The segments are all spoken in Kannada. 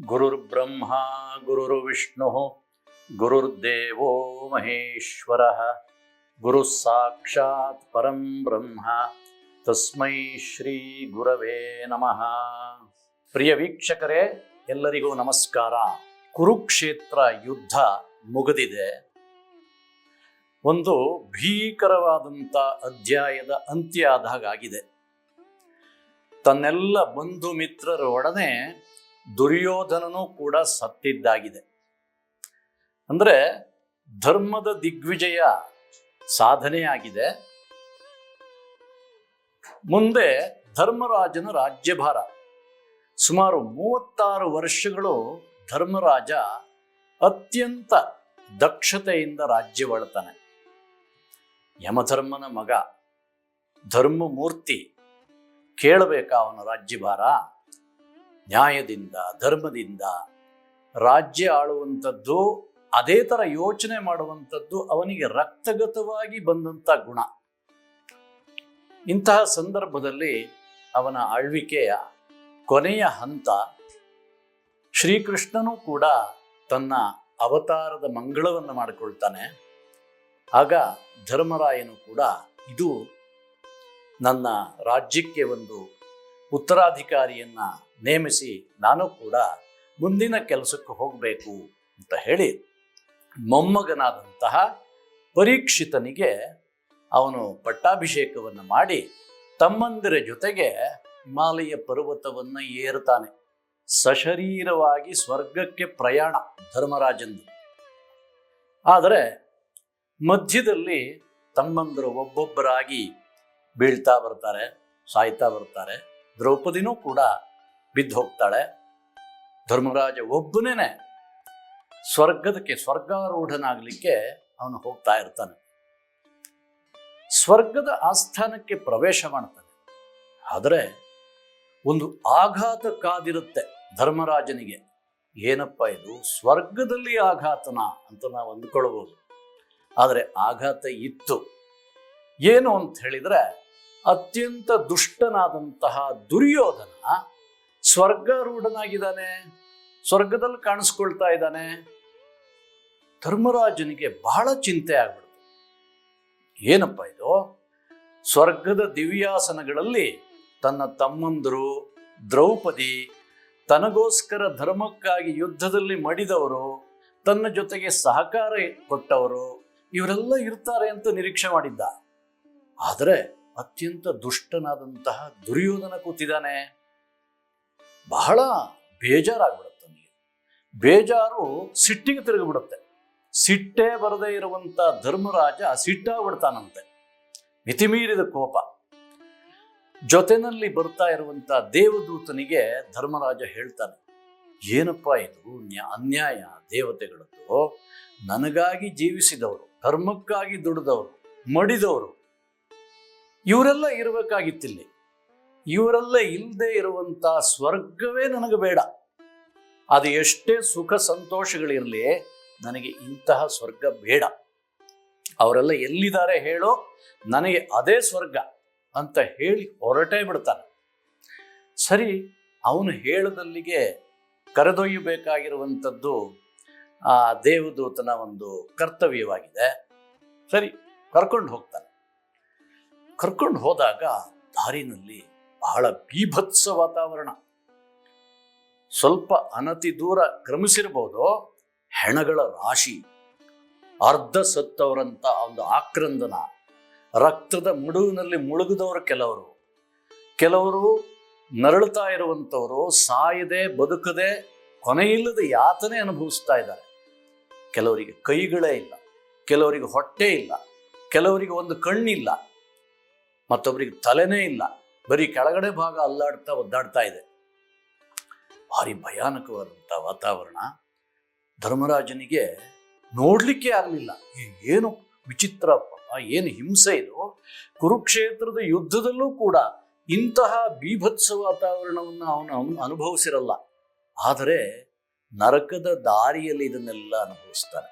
ಗುರುರ್ಬ್ರಹ್ಮ ಗುರುರ್ವಿಷ್ಣು ಗುರುರ್ದೇವೋ ಮಹೇಶ್ವರಃ ಗುರುಃ ಸಾಕ್ಷಾತ್ ಪರಂ ಬ್ರಹ್ಮ ತಸ್ಮೈ ಶ್ರೀ ಗುರವೇ ನಮಃ. ಪ್ರಿಯ ವೀಕ್ಷಕರೇ, ಎಲ್ಲರಿಗೂ ನಮಸ್ಕಾರ. ಕುರುಕ್ಷೇತ್ರ ಯುದ್ಧ ಮುಗಿದಿದೆ. ಒಂದು ಭೀಕರವಾದಂಥ ಅಧ್ಯಾಯದ ಅಂತ್ಯ ಆದಾಗಿದೆ. ತನ್ನೆಲ್ಲ ಬಂಧು ಮಿತ್ರರೊಡನೆ ದುರ್ಯೋಧನನು ಕೂಡ ಸತ್ತಿದ್ದಾಗಿದೆ. ಅಂದರೆ ಧರ್ಮದ ದಿಗ್ವಿಜಯ ಸಾಧನೆಯಾಗಿದೆ. ಮುಂದೆ ಧರ್ಮರಾಜನ ರಾಜ್ಯಭಾರ. ಸುಮಾರು 36 ವರ್ಷಗಳು ಧರ್ಮರಾಜ ಅತ್ಯಂತ ದಕ್ಷತೆಯಿಂದ ರಾಜ್ಯವಾಳ್ತಾನೆ. ಯಮಧರ್ಮನ ಮಗ, ಧರ್ಮಮೂರ್ತಿ, ಕೇಳಬೇಕಾ ಅವನ ರಾಜ್ಯಭಾರ? ನ್ಯಾಯದಿಂದ ಧರ್ಮದಿಂದ ರಾಜ್ಯ ಆಳುವಂಥದ್ದು, ಅದೇ ಥರ ಯೋಚನೆ ಮಾಡುವಂಥದ್ದು ಅವನಿಗೆ ರಕ್ತಗತವಾಗಿ ಬಂದಂಥ ಗುಣ. ಇಂತಹ ಸಂದರ್ಭದಲ್ಲಿ ಅವನ ಆಳ್ವಿಕೆಯ ಕೊನೆಯ ಹಂತ. ಶ್ರೀಕೃಷ್ಣನೂ ಕೂಡ ತನ್ನ ಅವತಾರದ ಮಂಗಳವನ್ನು ಮಾಡಿಕೊಳ್ತಾನೆ. ಆಗ ಧರ್ಮರಾಯನು ಕೂಡ ಇದು ನನ್ನ ರಾಜ್ಯಕ್ಕೆ ಒಂದು ಉತ್ತರಾಧಿಕಾರಿಯನ್ನ ನೇಮಿಸಿ ನಾನು ಕೂಡ ಮುಂದಿನ ಕೆಲಸಕ್ಕೆ ಹೋಗಬೇಕು ಅಂತ ಹೇಳಿ ಮೊಮ್ಮಗನಾದಂತಹ ಪರೀಕ್ಷಿತನಿಗೆ ಅವನು ಪಟ್ಟಾಭಿಷೇಕವನ್ನು ಮಾಡಿ ತಮ್ಮಂದಿರ ಜೊತೆಗೆ ಹಿಮಾಲಯ ಪರ್ವತವನ್ನು ಏರುತ್ತಾನೆ. ಸಶರೀರವಾಗಿ ಸ್ವರ್ಗಕ್ಕೆ ಪ್ರಯಾಣ ಧರ್ಮರಾಜಂದು. ಆದರೆ ಮಧ್ಯದಲ್ಲಿ ತಮ್ಮಂದರು ಒಬ್ಬೊಬ್ಬರಾಗಿ ಬೀಳ್ತಾ ಬರ್ತಾರೆ, ಸಾಯ್ತಾ ಬರ್ತಾರೆ. ದ್ರೌಪದಿನೂ ಕೂಡ ಬಿದ್ದು ಹೋಗ್ತಾಳೆ. ಧರ್ಮರಾಜ ಒಬ್ಬನೇ ಸ್ವರ್ಗಾರೂಢನಾಗಲಿಕ್ಕೆ ಅವನು ಹೋಗ್ತಾ ಇರ್ತಾನೆ. ಸ್ವರ್ಗದ ಆಸ್ಥಾನಕ್ಕೆ ಪ್ರವೇಶ ಮಾಡ್ತಾನೆ. ಆದರೆ ಒಂದು ಆಘಾತ ಕಾದಿರುತ್ತೆ ಧರ್ಮರಾಜನಿಗೆ. ಏನಪ್ಪ ಇದು, ಸ್ವರ್ಗದಲ್ಲಿ ಆಘಾತನ ಅಂತ ನಾವು ಅಂದ್ಕೊಳ್ಬೋದು. ಆದರೆ ಆಘಾತ ಇತ್ತು. ಏನು ಅಂತ ಹೇಳಿದ್ರೆ, ಅತ್ಯಂತ ದುಷ್ಟನಾದಂತಹ ದುರ್ಯೋಧನ ಸ್ವರ್ಗಾರೂಢನಾಗಿದ್ದಾನೆ, ಸ್ವರ್ಗದಲ್ಲಿ ಕಾಣಿಸ್ಕೊಳ್ತಾ ಇದ್ದಾನೆ. ಧರ್ಮರಾಜನಿಗೆ ಬಹಳ ಚಿಂತೆ ಆಗ್ಬಿಡ್ತು. ಏನಪ್ಪ ಇದು, ಸ್ವರ್ಗದ ದಿವ್ಯಾಸನಗಳಲ್ಲಿ ತನ್ನ ತಮ್ಮಂದರು, ದ್ರೌಪದಿ, ತನಗೋಸ್ಕರ ಧರ್ಮಕ್ಕಾಗಿ ಯುದ್ಧದಲ್ಲಿ ಮಡಿದವರು, ತನ್ನ ಜೊತೆಗೆ ಸಹಕಾರ ಕೊಟ್ಟವರು, ಇವರೆಲ್ಲ ಇರ್ತಾರೆ ಅಂತ ನಿರೀಕ್ಷೆ ಮಾಡಿದ್ದ. ಆದರೆ ಅತ್ಯಂತ ದುಷ್ಟನಾದಂತಹ ದುರ್ಯೋಧನ ಕೂತಿದ್ದಾನೆ. ಬಹಳ ಬೇಜಾರಾಗ್ಬಿಡುತ್ತೆ ಅವನಿಗೆ. ಬೇಜಾರು ಸಿಟ್ಟಿಗೆ ತಿರುಗಿಬಿಡುತ್ತೆ. ಸಿಟ್ಟೇ ಬರದೇ ಇರುವಂತ ಧರ್ಮರಾಜ ಸಿಟ್ಟಾಗ್ಬಿಡ್ತಾನಂತೆ. ಮಿತಿಮೀರಿದ ಕೋಪ. ಜೊತೆನಲ್ಲಿ ಬರ್ತಾ ಇರುವಂತ ದೇವದೂತನಿಗೆ ಧರ್ಮರಾಜ ಹೇಳ್ತಾನೆ, ಏನಪ್ಪ ಇದು ಅನ್ಯಾಯ, ದೇವತೆಗಳದ್ದು. ನನಗಾಗಿ ಜೀವಿಸಿದವರು, ಧರ್ಮಕ್ಕಾಗಿ ದುಡಿದವರು, ಮಡಿದವರು, ಇವರೆಲ್ಲ ಇರಬೇಕಾಗಿತ್ತಿಲ್ಲಿ. ಇವರೆಲ್ಲ ಇಲ್ಲದೆ ಇರುವಂತ ಸ್ವರ್ಗವೇ ನನಗೆ ಬೇಡ. ಅದು ಎಷ್ಟೇ ಸುಖ ಸಂತೋಷಗಳಿರಲಿ, ನನಗೆ ಇಂತಹ ಸ್ವರ್ಗ ಬೇಡ. ಅವರೆಲ್ಲ ಎಲ್ಲಿದ್ದಾರೆ ಹೇಳೋ, ನನಗೆ ಅದೇ ಸ್ವರ್ಗ ಅಂತ ಹೇಳಿ ಹೊರಟೇ ಬಿಡ್ತಾನೆ. ಸರಿ, ಅವನು ಹೇಳದಲ್ಲಿಗೆ ಕರೆದೊಯ್ಯಬೇಕಾಗಿರುವಂಥದ್ದು ಆ ದೇವದೂತನ ಒಂದು ಕರ್ತವ್ಯವಾಗಿದೆ. ಸರಿ, ಕರ್ಕೊಂಡು ಹೋಗ್ತಾನೆ. ಕರ್ಕೊಂಡು ಹೋದಾಗ ದಾರಿನಲ್ಲಿ ಬಹಳ ಬೀಭತ್ಸ ವಾತಾವರಣ. ಸ್ವಲ್ಪ ಅನತಿ ದೂರ ಕ್ರಮಿಸಿರ್ಬೋದು. ಹೆಣಗಳ ರಾಶಿ, ಅರ್ಧ ಸತ್ತವರಂತ ಒಂದು ಆಕ್ರಂದನ, ರಕ್ತದ ಮುಡುವಿನಲ್ಲಿ ಮುಳುಗಿದವರು ಕೆಲವರು ನರಳುತ್ತಾ ಇರುವಂಥವರು, ಸಾಯದೆ ಬದುಕದೆ ಕೊನೆಯಿಲ್ಲದ ಯಾತನೆ ಅನುಭವಿಸ್ತಾ ಇದ್ದಾರೆ. ಕೆಲವರಿಗೆ ಕೈಗಳೇ ಇಲ್ಲ, ಕೆಲವರಿಗೆ ಹೊಟ್ಟೆ ಇಲ್ಲ, ಕೆಲವರಿಗೆ ಒಂದು ಕಣ್ಣಿಲ್ಲ, ಮತ್ತೊಬ್ಬರಿಗೆ ತಲೆನೇ ಇಲ್ಲ. ಬರೀ ಕೆಳಗಡೆ ಭಾಗ ಅಲ್ಲಾಡ್ತಾ ಒದ್ದಾಡ್ತಾ ಇದೆ. ಭಾರಿ ಭಯಾನಕವಾದಂಥ ವಾತಾವರಣ. ಧರ್ಮರಾಜನಿಗೆ ನೋಡ್ಲಿಕ್ಕೆ ಆಗಲಿಲ್ಲ. ಏನು ವಿಚಿತ್ರ, ಏನು ಹಿಂಸೆ ಇದು. ಕುರುಕ್ಷೇತ್ರದ ಯುದ್ಧದಲ್ಲೂ ಕೂಡ ಇಂತಹ ಬೀಭತ್ಸ ವಾತಾವರಣವನ್ನು ಅವನು ಅನುಭವಿಸಿರಲ್ಲ. ಆದರೆ ನರಕದ ದಾರಿಯಲ್ಲಿ ಇದನ್ನೆಲ್ಲ ಅನುಭವಿಸ್ತಾನೆ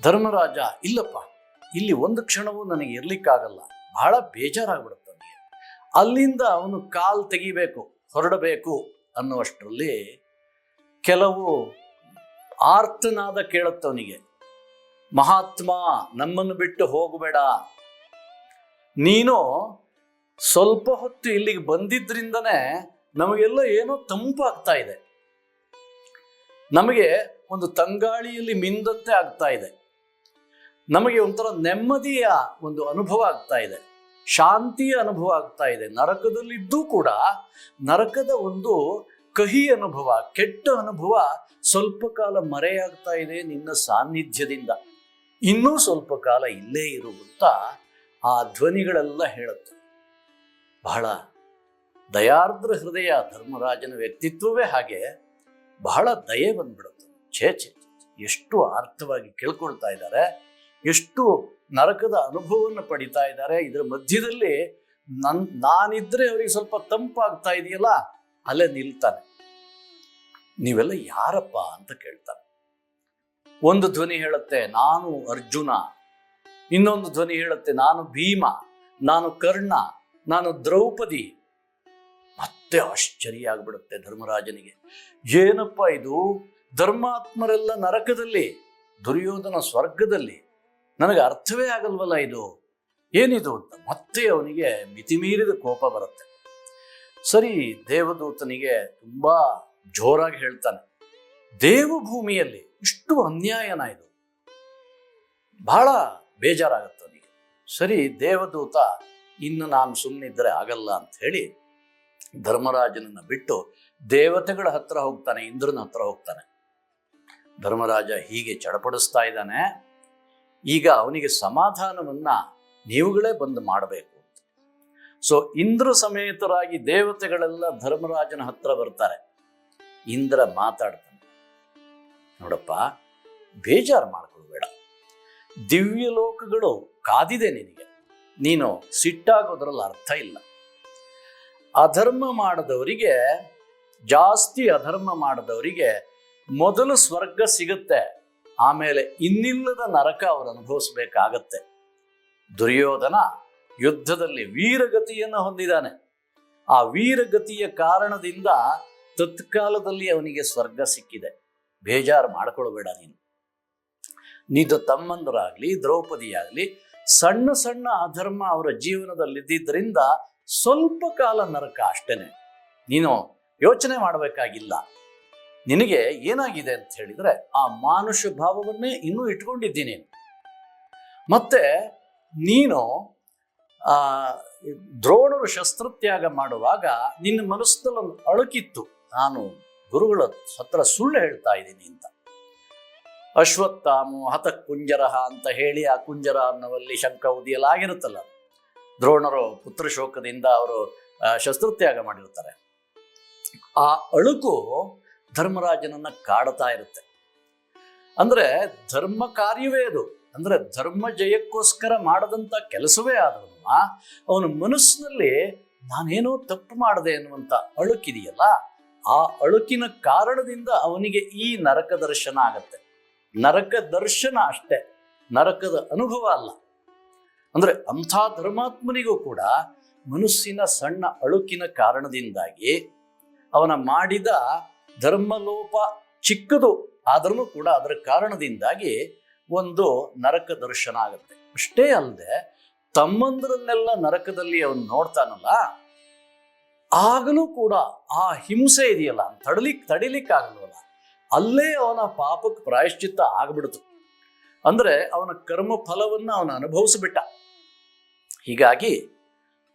ಧರ್ಮರಾಜ. ಇಲ್ಲಪ್ಪ, ಇಲ್ಲಿ ಒಂದು ಕ್ಷಣವೂ ನನಗೆ ಇರ್ಲಿಕ್ಕಾಗಲ್ಲ, ಬಹಳ ಬೇಜಾರಾಗ್ಬಿಡುತ್ತೆ ಅವನಿಗೆ. ಅಲ್ಲಿಂದ ಅವನು ಕಾಲ್ ತೆಗಿಬೇಕು, ಹೊರಡಬೇಕು ಅನ್ನುವಷ್ಟರಲ್ಲಿ ಕೆಲವು ಆರ್ತನಾದ ಕೇಳುತ್ತವನಿಗೆ, ಮಹಾತ್ಮ ನಮ್ಮನ್ನು ಬಿಟ್ಟು ಹೋಗಬೇಡ, ನೀನು ಸ್ವಲ್ಪ ಹೊತ್ತು ಇಲ್ಲಿಗೆ ಬಂದಿದ್ರಿಂದನೇ ನಮಗೆಲ್ಲ ಏನೋ ತಂಪಾಗ್ತಾ ಇದೆ, ನಮಗೆ ಒಂದು ತಂಗಾಳಿಯಲ್ಲಿ ಮಿಂದಂತೆ ಆಗ್ತಾ ಇದೆ, ನಮಗೆ ಒಂಥರ ನೆಮ್ಮದಿಯ ಒಂದು ಅನುಭವ ಆಗ್ತಾ ಇದೆ, ಶಾಂತಿಯ ಅನುಭವ ಆಗ್ತಾ ಇದೆ. ನರಕದಲ್ಲಿದ್ದೂ ಕೂಡ ನರಕದ ಒಂದು ಕಹಿ ಅನುಭವ, ಕೆಟ್ಟ ಅನುಭವ ಸ್ವಲ್ಪ ಕಾಲ ಮರೆಯಾಗ್ತಾ ಇದೆ ನಿನ್ನ ಸಾನ್ನಿಧ್ಯದಿಂದ, ಇನ್ನೂ ಸ್ವಲ್ಪ ಕಾಲ ಇಲ್ಲೇ ಇರುವಂತ ಆ ಧ್ವನಿಗಳೆಲ್ಲ ಹೇಳುತ್ತೆ. ಬಹಳ ದಯಾರ್ದ್ರ ಹೃದಯ, ಧರ್ಮರಾಜನ ವ್ಯಕ್ತಿತ್ವವೇ ಹಾಗೆ, ಬಹಳ ದಯೆ ಬಂದ್ಬಿಡುತ್ತೆ. ಛೇ ಛೇ, ಎಷ್ಟು ಅರ್ಥವಾಗಿ ಕೇಳ್ಕೊಳ್ತಾ ಇದ್ದಾರೆ, ಎಷ್ಟು ನರಕದ ಅನುಭವವನ್ನು ಪಡಿತಾ ಇದ್ದಾರೆ. ಇದರ ಮಧ್ಯದಲ್ಲಿ ನಾನಿದ್ರೆ ಅವರಿಗೆ ಸ್ವಲ್ಪ ತಂಪಾಗ್ತಾ ಇದೆಯಲ್ಲ, ಅಲ್ಲೇ ನಿಲ್ತಾನೆ. ನೀವೆಲ್ಲ ಯಾರಪ್ಪ ಅಂತ ಕೇಳ್ತಾನೆ. ಒಂದು ಧ್ವನಿ ಹೇಳುತ್ತೆ ನಾನು ಅರ್ಜುನ, ಇನ್ನೊಂದು ಧ್ವನಿ ಹೇಳುತ್ತೆ ನಾನು ಭೀಮ, ನಾನು ಕರ್ಣ, ನಾನು ದ್ರೌಪದಿ. ಮತ್ತೆ ಆಶ್ಚರ್ಯ ಆಗ್ಬಿಡುತ್ತೆ ಧರ್ಮರಾಜನಿಗೆ. ಏನಪ್ಪ ಇದು, ಧರ್ಮಾತ್ಮರೆಲ್ಲ ನರಕದಲ್ಲಿ, ದುರ್ಯೋಧನ ಸ್ವರ್ಗದಲ್ಲಿ, ನನಗೆ ಅರ್ಥವೇ ಆಗಲ್ವಲ್ಲ ಇದು, ಏನಿದು ಅಂತ ಮತ್ತೆ ಅವನಿಗೆ ಮಿತಿಮೀರಿದ ಕೋಪ ಬರುತ್ತೆ. ಸರಿ, ದೇವದೂತನಿಗೆ ತುಂಬಾ ಜೋರಾಗಿ ಹೇಳ್ತಾನೆ, ದೇವಭೂಮಿಯಲ್ಲಿ ಇಷ್ಟು ಅನ್ಯಾಯನ ಇದು, ಬಹಳ ಬೇಜಾರಾಗತ್ತೆ ಅವನಿಗೆ. ಸರಿ, ದೇವದೂತ ಇನ್ನು ನಾನು ಸುಮ್ಮನಿದ್ರೆ ಆಗಲ್ಲ ಅಂತ ಹೇಳಿ ಧರ್ಮರಾಜನನ್ನ ಬಿಟ್ಟು ದೇವತೆಗಳ ಹತ್ರ ಹೋಗ್ತಾನೆ, ಇಂದ್ರನ ಹತ್ರ ಹೋಗ್ತಾನೆ. ಧರ್ಮರಾಜ ಹೀಗೆ ಚಡಪಡಿಸ್ತಾ ಇದ್ದಾನೆ, ಈಗ ಅವನಿಗೆ ಸಮಾಧಾನವನ್ನ ನೀವುಗಳೇ ಬಂದು ಮಾಡಬೇಕು ಅಂತ. ಸೊ ಇಂದ್ರ ಸಮೇತರಾಗಿ ದೇವತೆಗಳೆಲ್ಲ ಧರ್ಮರಾಜನ ಹತ್ರ ಬರ್ತಾರೆ. ಇಂದ್ರ ಮಾತಾಡ್ತಾನೆ, ನೋಡಪ್ಪ, ಬೇಜಾರು ಮಾಡ್ಕೊಳ್ಬೇಡ, ದಿವ್ಯ ಲೋಕಗಳು ಕಾದಿದೆ ನಿನಗೆ, ನೀನು ಸಿಟ್ಟಾಗೋದ್ರಲ್ಲಿ ಅರ್ಥ ಇಲ್ಲ. ಅಧರ್ಮ ಮಾಡದವರಿಗೆ, ಜಾಸ್ತಿ ಅಧರ್ಮ ಮಾಡದವರಿಗೆ ಮೊದಲು ಸ್ವರ್ಗ ಸಿಗುತ್ತೆ, ಆಮೇಲೆ ಇನ್ನಿಲ್ಲದ ನರಕ ಅವರು ಅನುಭವಿಸಬೇಕಾಗತ್ತೆ. ದುರ್ಯೋಧನ ಯುದ್ಧದಲ್ಲಿ ವೀರಗತಿಯನ್ನು ಹೊಂದಿದ್ದಾನೆ. ಆ ವೀರಗತಿಯ ಕಾರಣದಿಂದ ತತ್ಕಾಲದಲ್ಲಿ ಅವನಿಗೆ ಸ್ವರ್ಗ ಸಿಕ್ಕಿದೆ. ಬೇಜಾರು ಮಾಡ್ಕೊಳ್ಬೇಡ ನೀನು. ನಿನ್ನ ತಮ್ಮಂದರಾಗ್ಲಿ, ದ್ರೌಪದಿಯಾಗ್ಲಿ, ಸಣ್ಣ ಸಣ್ಣ ಅಧರ್ಮ ಅವರ ಜೀವನದಲ್ಲಿದ್ದರಿಂದ ಸ್ವಲ್ಪ ಕಾಲ ನರಕ ಅಷ್ಟೇನೆ, ನೀನು ಯೋಚನೆ ಮಾಡಬೇಕಾಗಿಲ್ಲ. ನಿನಗೆ ಏನಾಗಿದೆ ಅಂತ ಹೇಳಿದ್ರೆ ಆ ಮಾನುಷ ಭಾವವನ್ನೇ ಇನ್ನೂ ಇಟ್ಕೊಂಡಿದ್ದೀನಿ. ಮತ್ತೆ ನೀನು ದ್ರೋಣರು ಶಸ್ತ್ರತ್ಯಾಗ ಮಾಡುವಾಗ ನಿನ್ನ ಮನಸ್ಸಿನಲ್ಲಿ ಒಂದು ಅಳುಕಿತ್ತು, ನಾನು ಗುರುಗಳ ಹತ್ರ ಸುಳ್ಳು ಹೇಳ್ತಾ ಇದ್ದೀನಿ ಅಂತ. ಅಶ್ವತ್ಥಾಮು ಹತ ಕುಂಜರಹ ಅಂತ ಹೇಳಿ ಆ ಕುಂಜರ ಅನ್ನುವಲ್ಲಿ ಶಂಕ ಉದಿಯಲಾಗಿರುತ್ತಲ್ಲ, ದ್ರೋಣರು ಪುತ್ರ ಶೋಕದಿಂದ ಅವರು ಶಸ್ತ್ರತ್ಯಾಗ ಮಾಡಿರ್ತಾರೆ. ಆ ಅಳುಕು ಧರ್ಮರಾಜನನ್ನ ಕಾಡ್ತಾ ಇರುತ್ತೆ. ಅಂದ್ರೆ ಧರ್ಮ ಕಾರ್ಯವೇ ಅದು, ಅಂದ್ರೆ ಧರ್ಮ ಜಯಕ್ಕೋಸ್ಕರ ಮಾಡದಂತ ಕೆಲಸವೇ ಆದ್ರೂ ಅವನ ಮನಸ್ಸಿನಲ್ಲಿ ನಾನೇನೋ ತಪ್ಪು ಮಾಡಿದೆ ಅನ್ನುವಂಥ ಅಳುಕಿದೆಯಲ್ಲ, ಆ ಅಳುಕಿನ ಕಾರಣದಿಂದ ಅವನಿಗೆ ಈ ನರಕ ದರ್ಶನ ಆಗತ್ತೆ. ನರಕ ದರ್ಶನ ಅಷ್ಟೇ, ನರಕದ ಅನುಭವ ಅಲ್ಲ. ಅಂದ್ರೆ ಅಂಥ ಧರ್ಮಾತ್ಮನಿಗೂ ಕೂಡ ಮನಸ್ಸಿನ ಸಣ್ಣ ಅಳುಕಿನ ಕಾರಣದಿಂದಾಗಿ ಅವನ ಮಾಡಿದ ಧರ್ಮಲೋಪ ಚಿಕ್ಕದು ಆದ್ರೂ ಕೂಡ ಅದರ ಕಾರಣದಿಂದಾಗಿ ಒಂದು ನರಕ ದರ್ಶನ ಆಗುತ್ತೆ. ಅಷ್ಟೇ ಅಲ್ಲದೆ ತಮ್ಮಂದರನ್ನೆಲ್ಲ ನರಕದಲ್ಲಿ ಅವನು ನೋಡ್ತಾನಲ್ಲ, ಆಗಲೂ ಕೂಡ ಆ ಹಿಂಸೆ ಇದೆಯಲ್ಲ ತಡಿಲಿಕ್ಕಾಗಲ್ವಲ್ಲ, ಅಲ್ಲೇ ಅವನ ಪಾಪಕ್ಕೆ ಪ್ರಾಯಶ್ಚಿತ್ತ ಆಗ್ಬಿಡ್ತು. ಅಂದ್ರೆ ಅವನ ಕರ್ಮ ಫಲವನ್ನ ಅವನು ಅನುಭವಿಸ್ಬಿಟ್ಟ. ಹೀಗಾಗಿ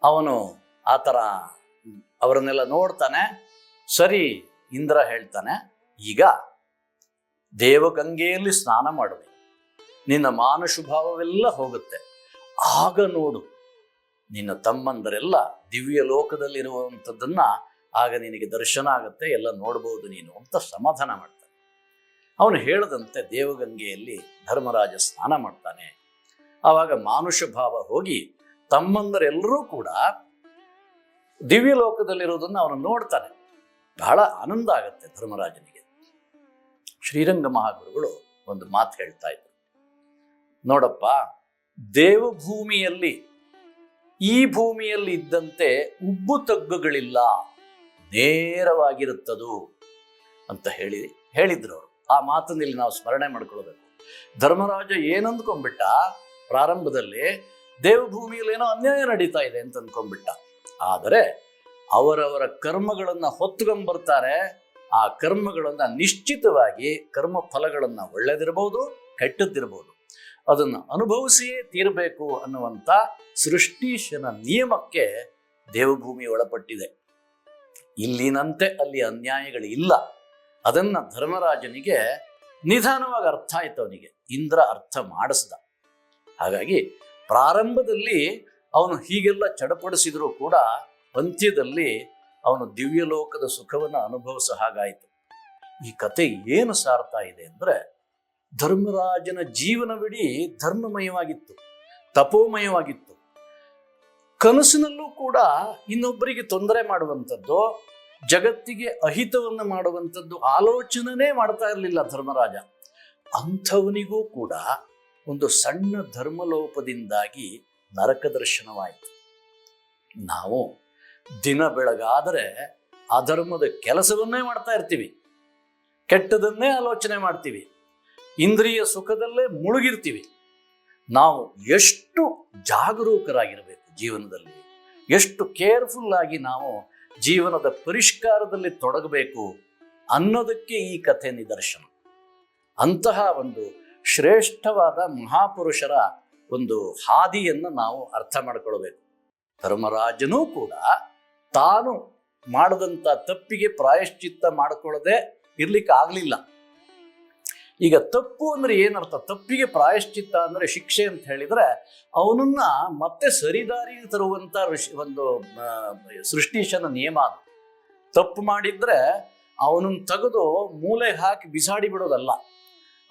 ಅವನು ಆ ಥರ ಅವರನ್ನೆಲ್ಲ ನೋಡ್ತಾನೆ. ಸರಿ, ಇಂದ್ರ ಹೇಳ್ತಾನೆ, ಈಗ ದೇವಗಂಗೆಯಲ್ಲಿ ಸ್ನಾನ ಮಾಡುವೆ, ನಿನ್ನ ಮಾನುಷಭಾವವೆಲ್ಲ ಹೋಗುತ್ತೆ, ಆಗ ನೋಡು ನಿನ್ನ ತಮ್ಮಂದರೆಲ್ಲ ದಿವ್ಯ ಲೋಕದಲ್ಲಿರುವಂಥದ್ದನ್ನ ಆಗ ನಿನಗೆ ದರ್ಶನ ಆಗುತ್ತೆ, ಎಲ್ಲ ನೋಡ್ಬೋದು ನೀನು ಅಂತ ಸಮಾಧಾನ ಮಾಡ್ತಾನೆ. ಅವನು ಹೇಳದಂತೆ ದೇವಗಂಗೆಯಲ್ಲಿ ಧರ್ಮರಾಜ ಸ್ನಾನ ಮಾಡ್ತಾನೆ. ಆವಾಗ ಮಾನುಷ ಭಾವ ಹೋಗಿ ತಮ್ಮಂದರೆಲ್ಲರೂ ಕೂಡ ದಿವ್ಯ ಲೋಕದಲ್ಲಿರೋದನ್ನ ಅವನು ನೋಡ್ತಾನೆ. ಬಹಳ ಆನಂದ ಆಗತ್ತೆ ಧರ್ಮರಾಜನಿಗೆ. ಶ್ರೀರಂಗ ಮಹಾಗುರುಗಳು ಒಂದು ಮಾತು ಹೇಳ್ತಾ ಇದ್ರು, ನೋಡಪ್ಪ, ದೇವಭೂಮಿಯಲ್ಲಿ ಈ ಭೂಮಿಯಲ್ಲಿ ಇದ್ದಂತೆ ಉಬ್ಬು ತಗ್ಗುಗಳಿಲ್ಲ, ನೇರವಾಗಿರುತ್ತದು ಅಂತ ಹೇಳಿದ್ರು ಅವರು. ಆ ಮಾತನ್ನು ಇಲ್ಲಿ ನಾವು ಸ್ಮರಣೆ ಮಾಡ್ಕೊಳ್ಬೇಕು. ಧರ್ಮರಾಜ ಏನಂದ್ಕೊಂಡ್ಬಿಟ್ಟ, ಪ್ರಾರಂಭದಲ್ಲಿ ದೇವಭೂಮಿಯಲ್ಲಿ ಏನೋ ಅನ್ಯಾಯ ನಡೀತಾ ಇದೆ ಅಂತ ಅಂದ್ಕೊಂಡ್ಬಿಟ್ಟ. ಆದರೆ ಅವರವರ ಕರ್ಮಗಳನ್ನ ಹೊತ್ತುಕೊಂಡ್ಬರ್ತಾರೆ. ಆ ಕರ್ಮಗಳನ್ನ ನಿಶ್ಚಿತವಾಗಿ ಕರ್ಮ ಫಲಗಳನ್ನ ಒಳ್ಳೇದಿರ್ಬೋದು ಕೆಟ್ಟದ್ದಿರ್ಬೋದು ಅದನ್ನ ಅನುಭವಿಸಿಯೇ ತೀರಬೇಕು ಅನ್ನುವಂಥ ಸೃಷ್ಟೀಶನ ನಿಯಮಕ್ಕೆ ದೇವಭೂಮಿ ಒಳಪಟ್ಟಿದೆ. ಇಲ್ಲಿನಂತೆ ಅಲ್ಲಿ ಅನ್ಯಾಯಗಳಿಲ್ಲ. ಅದನ್ನ ಧರ್ಮರಾಜನಿಗೆ ನಿಧಾನವಾಗಿ ಅರ್ಥ ಆಯ್ತು. ಅವನಿಗೆ ಇಂದ್ರ ಅರ್ಥ ಮಾಡಿಸ್ದ. ಹಾಗಾಗಿ ಪ್ರಾರಂಭದಲ್ಲಿ ಅವನು ಹೀಗೆಲ್ಲ ಚಡಪಡಿಸಿದರೂ ಕೂಡ ಅಂತ್ಯದಲ್ಲಿ ಅವನು ದಿವ್ಯಲೋಕದ ಸುಖವನ್ನು ಅನುಭವಿಸ ಹಾಗಾಯಿತು. ಈ ಕತೆ ಏನು ಸಾರ್ತಾ ಇದೆ ಅಂದ್ರೆ, ಧರ್ಮರಾಜನ ಜೀವನವಿಡೀ ಧರ್ಮಮಯವಾಗಿತ್ತು, ತಪೋಮಯವಾಗಿತ್ತು. ಕನಸಿನಲ್ಲೂ ಕೂಡ ಇನ್ನೊಬ್ಬರಿಗೆ ತೊಂದರೆ ಮಾಡುವಂಥದ್ದು, ಜಗತ್ತಿಗೆ ಅಹಿತವನ್ನು ಮಾಡುವಂಥದ್ದು ಆಲೋಚನೆ ಮಾಡ್ತಾ ಇರಲಿಲ್ಲ ಧರ್ಮರಾಜ. ಅಂಥವನಿಗೂ ಕೂಡ ಒಂದು ಸಣ್ಣ ಧರ್ಮಲೋಪದಿಂದಾಗಿ ನರಕ ದರ್ಶನವಾಯಿತು. ನಾವು ದಿನ ಬೆಳಗಾದರೆ ಅಧರ್ಮದ ಕೆಲಸವನ್ನೇ ಮಾಡ್ತಾ ಇರ್ತೀವಿ, ಕೆಟ್ಟದನ್ನೇ ಆಲೋಚನೆ ಮಾಡ್ತೀವಿ, ಇಂದ್ರಿಯ ಸುಖದಲ್ಲೇ ಮುಳುಗಿರ್ತೀವಿ. ನಾವು ಎಷ್ಟು ಜಾಗರೂಕರಾಗಿರಬೇಕು ಜೀವನದಲ್ಲಿ, ಎಷ್ಟು ಕೇರ್ಫುಲ್ ಆಗಿ ನಾವು ಜೀವನದ ಪರಿಷ್ಕಾರದಲ್ಲಿ ತೊಡಗಬೇಕು ಅನ್ನೋದಕ್ಕೆ ಈ ಕಥೆ ನಿದರ್ಶನ. ಅಂತಹ ಒಂದು ಶ್ರೇಷ್ಠವಾದ ಮಹಾಪುರುಷರ ಒಂದು ಹಾದಿಯನ್ನು ನಾವು ಅರ್ಥ ಮಾಡಿಕೊಳ್ಬೇಕು. ಧರ್ಮರಾಜನೂ ಕೂಡ ತಾನು ಮಾಡದಂಥ ತಪ್ಪಿಗೆ ಪ್ರಾಯಶ್ಚಿತ್ತ ಮಾಡಿಕೊಳ್ಳದೆ ಇರ್ಲಿಕ್ಕೆ ಆಗಲಿಲ್ಲ. ಈಗ ತಪ್ಪು ಅಂದ್ರೆ ಏನರ್ಥ? ತಪ್ಪಿಗೆ ಪ್ರಾಯಶ್ಚಿತ್ತ ಅಂದ್ರೆ ಶಿಕ್ಷೆ ಅಂತ ಹೇಳಿದ್ರೆ ಅವನನ್ನ ಮತ್ತೆ ಸರಿದಾರಿಗೆ ತರುವಂತ ಒಂದು ಸೃಷ್ಟೀಶನ ನಿಯಮ. ಅದು ತಪ್ಪು ಮಾಡಿದ್ರೆ ಅವನನ್ನು ತೆಗೆದು ಮೂಲೆ ಹಾಕಿ ಬಿಸಾಡಿ ಬಿಡೋದಲ್ಲ.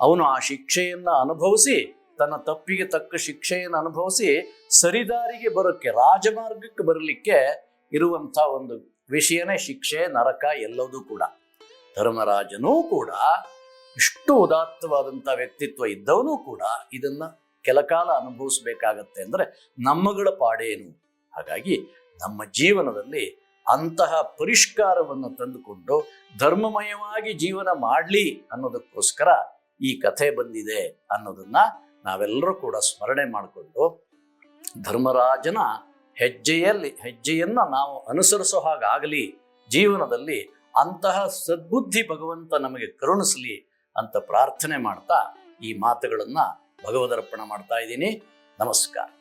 ಅವನು ಆ ಶಿಕ್ಷೆಯನ್ನ ಅನುಭವಿಸಿ, ತನ್ನ ತಪ್ಪಿಗೆ ತಕ್ಕ ಶಿಕ್ಷೆಯನ್ನು ಅನುಭವಿಸಿ ಸರಿದಾರಿಗೆ ಬರೋಕ್ಕೆ, ರಾಜಮಾರ್ಗಕ್ಕೆ ಬರಲಿಕ್ಕೆ ಇರುವಂಥ ಒಂದು ವಿಷಯನೇ ಶಿಕ್ಷೆ, ನರಕ ಎಲ್ಲವೂ ಕೂಡ. ಧರ್ಮರಾಜನೂ ಕೂಡ ಇಷ್ಟು ಉದಾತ್ತವಾದಂಥ ವ್ಯಕ್ತಿತ್ವ ಇದ್ದವನು ಕೂಡ ಇದನ್ನ ಕೆಲಕಾಲ ಅನುಭವಿಸ್ಬೇಕಾಗತ್ತೆ. ಅಂದ್ರೆ ನಮ್ಮಗಳ ಪಾಡೇನು? ಹಾಗಾಗಿ ನಮ್ಮ ಜೀವನದಲ್ಲಿ ಅಂತಹ ಪರಿಷ್ಕಾರವನ್ನು ತಂದುಕೊಂಡು ಧರ್ಮಮಯವಾಗಿ ಜೀವನ ಮಾಡಲಿ ಅನ್ನೋದಕ್ಕೋಸ್ಕರ ಈ ಕಥೆ ಬಂದಿದೆ ಅನ್ನೋದನ್ನ ನಾವೆಲ್ಲರೂ ಕೂಡ ಸ್ಮರಣೆ ಮಾಡಿಕೊಂಡು ಧರ್ಮರಾಜನ ಹೆಜ್ಜೆಯನ್ನ ನಾವು ಅನುಸರಿಸೋ ಹಾಗಾಗಲಿ, ಜೀವನದಲ್ಲಿ ಅಂತಹ ಸದ್ಬುದ್ಧಿ ಭಗವಂತ ನಮಗೆ ಕರುಣಿಸಲಿ ಅಂತ ಪ್ರಾರ್ಥನೆ ಮಾಡ್ತಾ ಈ ಮಾತುಗಳನ್ನ ಭಗವದರ್ಪಣ ಮಾಡ್ತಾ ಇದ್ದೀನಿ. ನಮಸ್ಕಾರ.